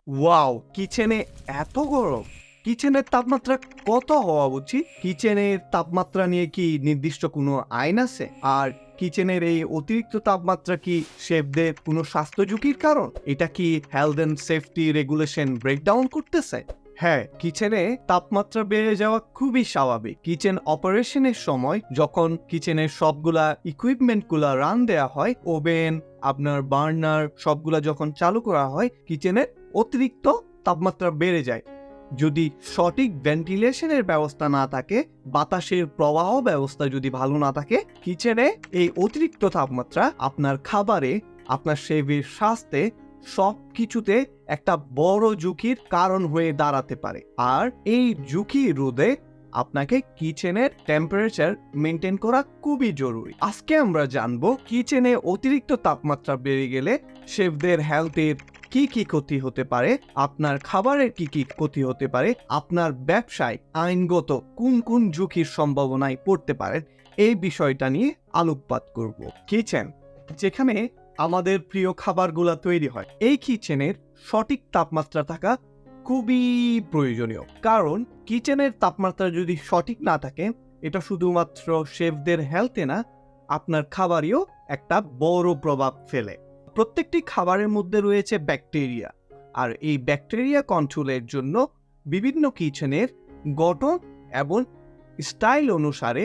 Wow, কিচেনে এত গরম! কিচেনের তাপমাত্রা কত হওয়া উচিত? কিচেনের তাপমাত্রা নিয়ে কি নির্দিষ্ট কোনো আইন আছে? আর কিচেনের এই অতিরিক্ত তাপমাত্রা কি শেফদের কোনো স্বাস্থ্য ঝুঁকির কারণ? এটা কি health and safety regulation breakdown করতেছে? হ্যাঁ, কিচেনে তাপমাত্রা বেড়ে যাওয়া খুবই স্বাভাবিক। কিচেন অপারেশনের সময় যখন কিচেনের সবগুলা ইকুইপমেন্টগুলা রান দেয়া হয়, ওভেন, আপনার বার্নার সবগুলা যখন চালু করা হয়, কিচেনের অতিরিক্ত তাপমাত্রা বেড়ে যায়। যদি সঠিক ভেন্টিলেশনের ব্যবস্থা না থাকে, বাতাসের প্রবাহ ব্যবস্থা যদি ভালো না থাকে, কিচেনে এই অতিরিক্ত তাপমাত্রা আপনার খাবারে, আপনার শেফের স্বাস্থ্যে সব কিছুতে একটা বড় ঝুঁকির কারণ হয়ে দাঁড়াতে পারে। আর এই ঝুঁকি রোধে আপনাকে কিচেনের টেম্পারেচার মেনটেন করা খুবই জরুরি। আজকে আমরা জানবো কিচেনে অতিরিক্ত তাপমাত্রা বেড়ে গেলে শেফদের হেলথের কি কি ক্ষতি হতে পারে, আপনার খাবারের কি কি ক্ষতি হতে পারে, আপনার ব্যবসায় আইনগত কোন কোন ঝুঁকির সম্ভাবনায় পড়তে পারেন, এই বিষয়টা নিয়ে আলোকপাত করব। কিচেন, যেখানে আমাদের প্রিয় খাবারগুলো তৈরি হয়, এই কিচেনের সঠিক তাপমাত্রা থাকা খুবই প্রয়োজনীয়। কারণ কিচেনের তাপমাত্রা যদি সঠিক না থাকে, এটা শুধুমাত্র শেফদের হেলথে না, আপনার খাবারেও একটা বড় প্রভাব ফেলে। প্রত্যেকটি খাবারের মধ্যে রয়েছে ব্যাকটেরিয়া, আর এই ব্যাকটেরিয়া কন্ট্রোলের জন্য বিভিন্ন কিচেনের গঠন এবং স্টাইল অনুসারে,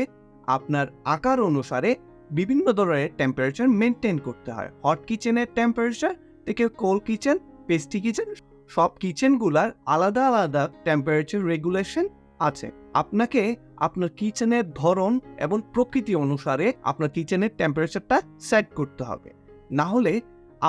আপনার আকার অনুসারে বিভিন্ন ধরনের টেম্পারেচার মেনটেন করতে হয়। হট কিচেনের টেম্পারেচার থেকে কোল্ড কিচেন, পেস্টি কিচেন, সব কিচেনগুলার আলাদা আলাদা টেম্পারেচার রেগুলেশন আছে। আপনাকে আপনার কিচেনের ধরন এবং প্রকৃতি অনুসারে আপনার কিচেনের টেম্পারেচারটা সেট করতে হবে। না হলে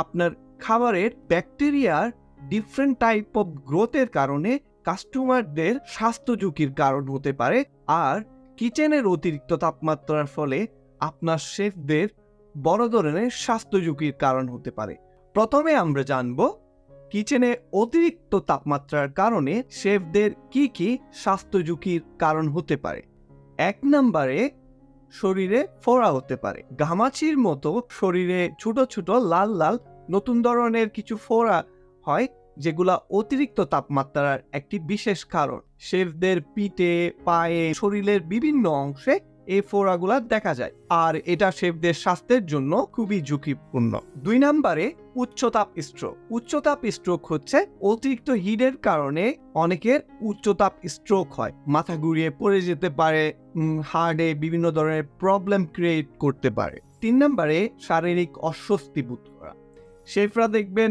আপনার খাবারের ব্যাকটেরিয়ার ডিফারেন্ট টাইপ অফ গ্রোথের কারণে কাস্টমারদের স্বাস্থ্য ঝুঁকির কারণ হতে পারে। আর কিচেনের অতিরিক্ত তাপমাত্রার ফলে আপনার শেফদের বড় ধরনের স্বাস্থ্য ঝুঁকির কারণ হতে পারে। প্রথমে আমরা জানব কিচেনে অতিরিক্ত তাপমাত্রার কারণে শেফদের কি কি স্বাস্থ্য ঝুঁকির কারণ হতে পারে। 1 নম্বরে শরীরে ফোড়া হতে পারে। ঘামাচির মতো শরীরে ছোট ছোট লাল লাল নতুন ধরনের কিছু ফোড়া হয়, যেগুলা অতিরিক্ত তাপমাত্রার একটি বিশেষ কারণ। শেফদের পিঠে, পায়ে, শরীরের বিভিন্ন অংশে এই ফোড়াগুলা দেখা যায়, আর এটা শেফদের স্বাস্থ্যের জন্য খুবই ঝুঁকিপূর্ণ। 2 নম্বরে উচ্চতাপ স্ট্রোক। উচ্চতাপ স্ট্রোক হচ্ছে অতিরিক্ত হিটের কারণে অনেকের উচ্চতাপ স্ট্রোক হয়। মাথা ঘুরিয়ে পড়ে যেতে পারে, হার্টে বিভিন্ন ধরনের প্রবলেম ক্রিয়েট করতে পারে। 3 নম্বরে শারীরিক অস্বস্তি বোধ করা। শেফরা দেখবেন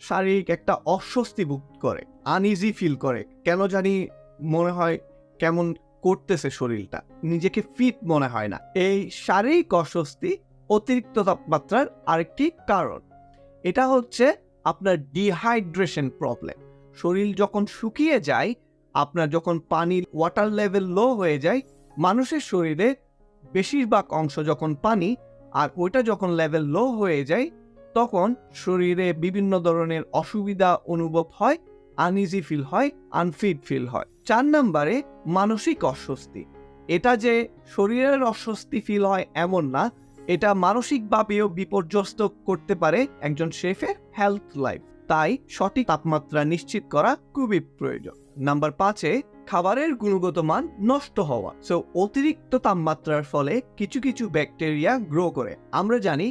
শারীরিক একটা অস্বস্তি বোধ করে, আনইজি ফিল করে, কেন জানি মনে হয় কেমন করতেছে শরীরটা, নিজেকে ফিট মনে হয় না। এই শারীরিক অস্বস্তি অতিরিক্ত তাপমাত্রার আরেকটি কারণ। এটা হচ্ছে আপনার ডিহাইড্রেশন প্রবলেম। শরীর যখন শুকিয়ে যায়, আপনার যখন পানির ওয়াটার লেভেল লো হয়ে যায়, মানুষের শরীরে বেশিরভাগ অংশ যখন পানি, আর ওইটা যখন লেভেল লো হয়ে যায়, তখন শরীরে বিভিন্ন ধরনের অসুবিধা অনুভব হয়, আনইজি ফিল হয়, আনফিট ফিল হয়। 4 নম্বরে মানসিক অস্বস্তি। এটা যে শরীরের অস্বস্তি ফিল হয় এমন না, এটা মানসিকভাবেও বিপর্যস্ত করতে পারে একজন শেফের হেলথ লাইফ। তাই সঠিক তাপমাত্রা নিশ্চিত করা খুবই প্রয়োজন। নাম্বার 5-এ খাবারের গুণগত মান নষ্ট হওয়া। অতিরিক্ত তাপমাত্রার ফলে কিছু কিছু ব্যাকটেরিয়া গ্রো করে। আমরা জানি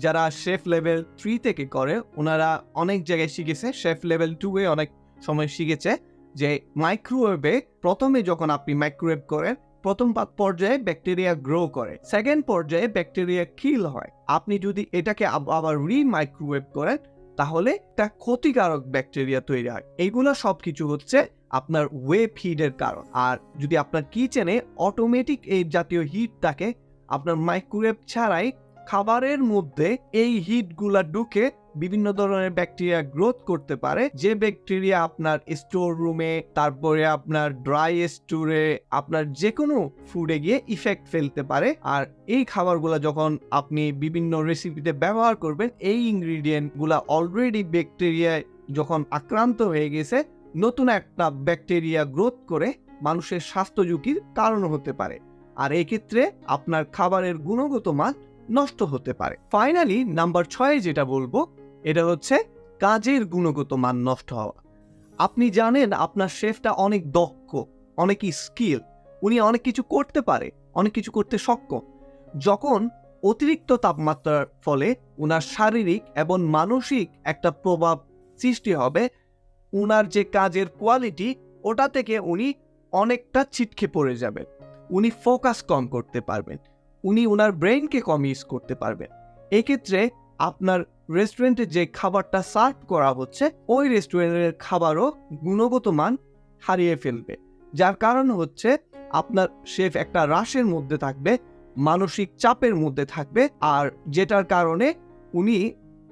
যারা শেফ লেভেল 3 থেকে করে, ওনারা অনেক জায়গায় শিখেছে, শেফ লেভেল 2-এ অনেক সময় শিখেছে যে মাইক্রোওয়েভে প্রথমে যখন আপনি মাইক্রোওয়েভ করেন, প্রথম পর্যায়ে ব্যাকটেরিয়া গ্রো করে, সেকেন্ড পর্যায়ে ব্যাকটেরিয়া কিল হয়। আপনি যদি এটাকে আবার মাইক্রোওয়েভ করেন, তাহলে একটা ক্ষতিকারক ব্যাকটেরিয়া তৈরি হয়। এইগুলো সবকিছু হচ্ছে আপনার ওয়েব হিটের কারণ। আর যদি আপনার কিচেনে অটোমেটিক এই জাতীয় হিট থাকে, আপনার মাইক্রোওয়েভ ছাড়াই খাবারের মধ্যে এই হিটগুলা ঢুকে বিভিন্ন ধরনের ব্যাকটেরিয়া গ্রোথ করতে পারে, যে ব্যাকটেরিয়া আপনার স্টোর রুমে, তারপরে আপনার ড্রাই স্টোরে, আপনার যে কোনো ফুডে গিয়ে ইফেক্ট ফেলতে পারে। আর এই খাবারগুলা যখন আপনি বিভিন্ন রেসিপিতে ব্যবহার করবেন, এই ইনগ্রিডিয়েন্ট গুলা অলরেডি ব্যাকটেরিয়ায় যখন আক্রান্ত হয়ে গেছে, নতুন একটা ব্যাকটেরিয়া গ্রোথ করে মানুষের স্বাস্থ্য ঝুঁকির কারণ হতে পারে। আর এই ক্ষেত্রে আপনার খাবারের গুণগত মান নষ্ট হতে পারে। ফাইনালি নাম্বার 6 যেটা বলবো, এটা হচ্ছে কাজের গুণগত মান নষ্ট হওয়া। আপনি জানেন আপনার শেফটা অনেক দক্ষ, অনেক স্কিল, উনি অনেক কিছু করতে পারে, অনেক কিছু করতে সক্ষম। যখন অতিরিক্ত তাপমাত্রার ফলে উনার শারীরিক এবং মানসিক একটা প্রভাব সৃষ্টি হবে, উনার যে কাজের কোয়ালিটি ওটা থেকে উনি অনেকটা ছিটকে পড়ে যাবেন, উনি ফোকাস কম করতে পারবেন, উনি উনার ব্রেইনকে কম ইউজ করতে পারবেন। এক্ষেত্রে আপনার রেস্টুরেন্টে যে খাবারটা সার্ভ করা হচ্ছে ওই রেস্টুরেন্টের খাবারও গুণগত মান হারিয়ে ফেলবে। যার কারণ হচ্ছে আপনার শেফ একটা রাশের মধ্যে থাকবে, মানসিক চাপের মধ্যে থাকবে, আর যেটার কারণে উনি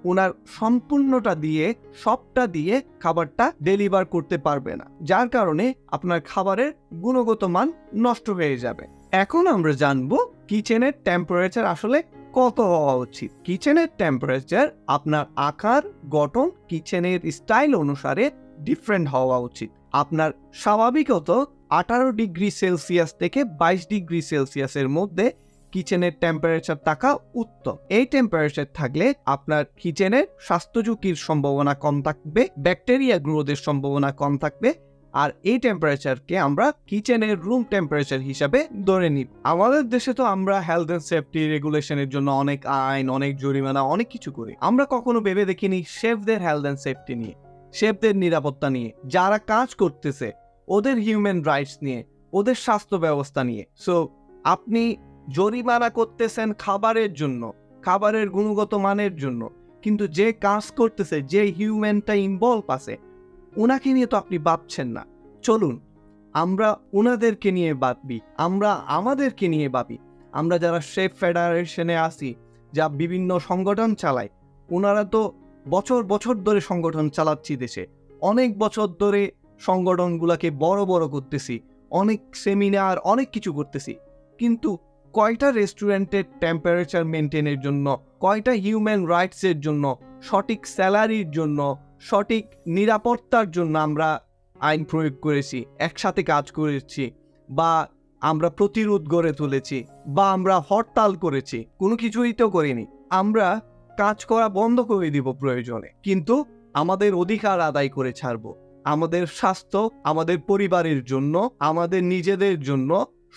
ওনার সম্পূর্ণটা দিয়ে, সবটা দিয়ে খাবারটা ডেলিভার করতে পারবে না, যার কারণে আপনার খাবারের গুণগত মান নষ্ট হয়ে যাবে। এখন আমরা জানবো কিচেনের টেম্পারেচার আসলে কত হওয়া উচিত। কিচেনের টেম্পারেচার আপনার আকার, গঠন, কিচেনের স্টাইল অনুসারে ডিফারেন্ট হওয়া উচিত। আপনার স্বাভাবিকত 18 ডিগ্রি সেলসিয়াস থেকে 22 ডিগ্রি সেলসিয়াসের মধ্যে কিচেনের টেম্পারেচার থাকা উত্তম। এই টেম্পারেচার থাকলে আপনার কিচেনের স্বাস্থ্য ঝুঁকির সম্ভাবনা কম থাকবে, ব্যাকটেরিয়া গ্রোথের সম্ভাবনা কম থাকবে, আর এই টেম্পারেচারকে আমরা কিচেনের রুম টেম্পারেচার হিসাবে ধরে নিই। আমাদের দেশে তো আমরা হেলথ এন্ড সেফটি রেগুলেশনের জন্য অনেক আইন, অনেক জরিমানা, অনেক কিছু করি। আমরা কখনো ভেবে দেখিনি শেফদের হেলথ এন্ড সেফটি নিয়ে, শেফদের নিরাপত্তা নিয়ে, যারা কাজ করতেছে ওদের হিউম্যান রাইটস নিয়ে, ওদের স্বাস্থ্য ব্যবস্থা নিয়ে। সো আপনি জরিমানা করতেছেন খাবারের জন্য, খাবারের গুণগত মানের জন্য, কিন্তু যে কাজ করতেছে, যে হিউম্যানটা ইনভলভ আছে, ওনাকে নিয়ে তো আপনি ভাবছেন না। চলুন আমরা ওনাদেরকে নিয়ে ভাবি, আমরা আমাদেরকে নিয়ে ভাবি। আমরা যারা শেফ ফেডারেশনে আসি, যা বিভিন্ন সংগঠন চালায়, ওনারা তো বছর বছর ধরে সংগঠন চালাচ্ছি দেশে, অনেক বছর ধরে সংগঠনগুলোকে বড় বড় করতেছি, অনেক সেমিনার, অনেক কিছু করতেছি, কিন্তু কয়টা রেস্টুরেন্টের টেম্পারেচার মেনটেনের জন্য, কয়টা হিউম্যান রাইটসের জন্য, সঠিক স্যালারির জন্য, সঠিক নিরাপত্তার জন্য আমরা আইন প্রয়োগ করেছি, একসাথে কাজ করেছি, বা আমরা প্রতিরোধ গড়ে তুলেছি, বা আমরা হরতাল করেছি? কোনো কিছুই তো করিনি। আমরা কাজ করা বন্ধ করে দিব প্রয়োজনে, কিন্তু আমাদের অধিকার আদায় করে ছাড়বো। আমাদের স্বাস্থ্য, আমাদের পরিবারের জন্য, আমাদের নিজেদের জন্য,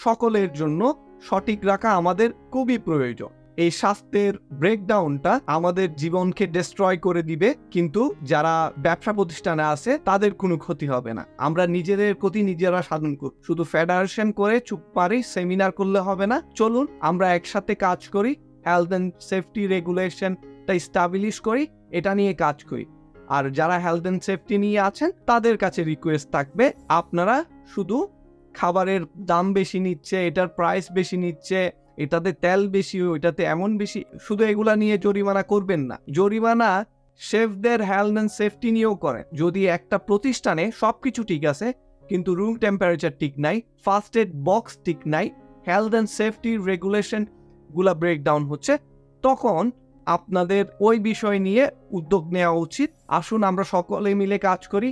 সকলের জন্য সঠিক রাখা আমাদের খুবই প্রয়োজন। এই স্বাস্থ্যের ব্রেকডাউনটা আমাদের জীবনকে ডিস্ট্রয় করে দিবে, কিন্তু যারা ব্যবসা প্রতিষ্ঠানে আছে তাদের কোনো ক্ষতি হবে না। আমরা নিজেদের ক্ষতি নিজেরা সাধন করব। শুধু ফেডারেশন করে চুপ পারি, সেমিনার করলে হবে না। চলুন আমরা একসাথে কাজ করি, হেলথ অ্যান্ড সেফটি রেগুলেশনটা স্টাবলিশ করি, এটা নিয়ে কাজ করি। আর যারা হেলথ অ্যান্ড সেফটি নিয়ে আছেন তাদের কাছে রিকোয়েস্ট থাকবে, আপনারা শুধু খাবারের দাম বেশি নিচ্ছে, এটার প্রাইস বেশি নিচ্ছে, এটাতে তেল বেশি, ওইটাতে এমন বেশি, শুধু এগুলা নিয়ে জরিমানা করবেন না। জরিমানা শেফদের হেলথ অ্যান্ড সেফটি নিয়েও করেন। যদি একটা প্রতিষ্ঠানে সবকিছু ঠিক আছে কিন্তু রুম টেম্পারেচার ঠিক নাই, ফার্স্ট এড বক্স ঠিক নাই, হেলথ অ্যান্ড সেফটি রেগুলেশন গুলা ব্রেকডাউন হচ্ছে, তখন আপনাদের ওই বিষয় নিয়ে উদ্যোগ নেওয়া উচিত। আসুন আমরা সকলে মিলে কাজ করি,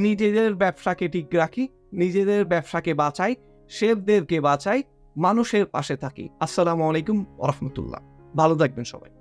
নিজেদের ব্যবসাকে ঠিক রাখি, নিজেদের ব্যবসাকে বাঁচাই, শেফদেরকে বাঁচাই, মানুষের পাশে থাকি। আসসালামু আলাইকুম ওয়া রাহমাতুল্লাহ। ভালো থাকবেন সবাই।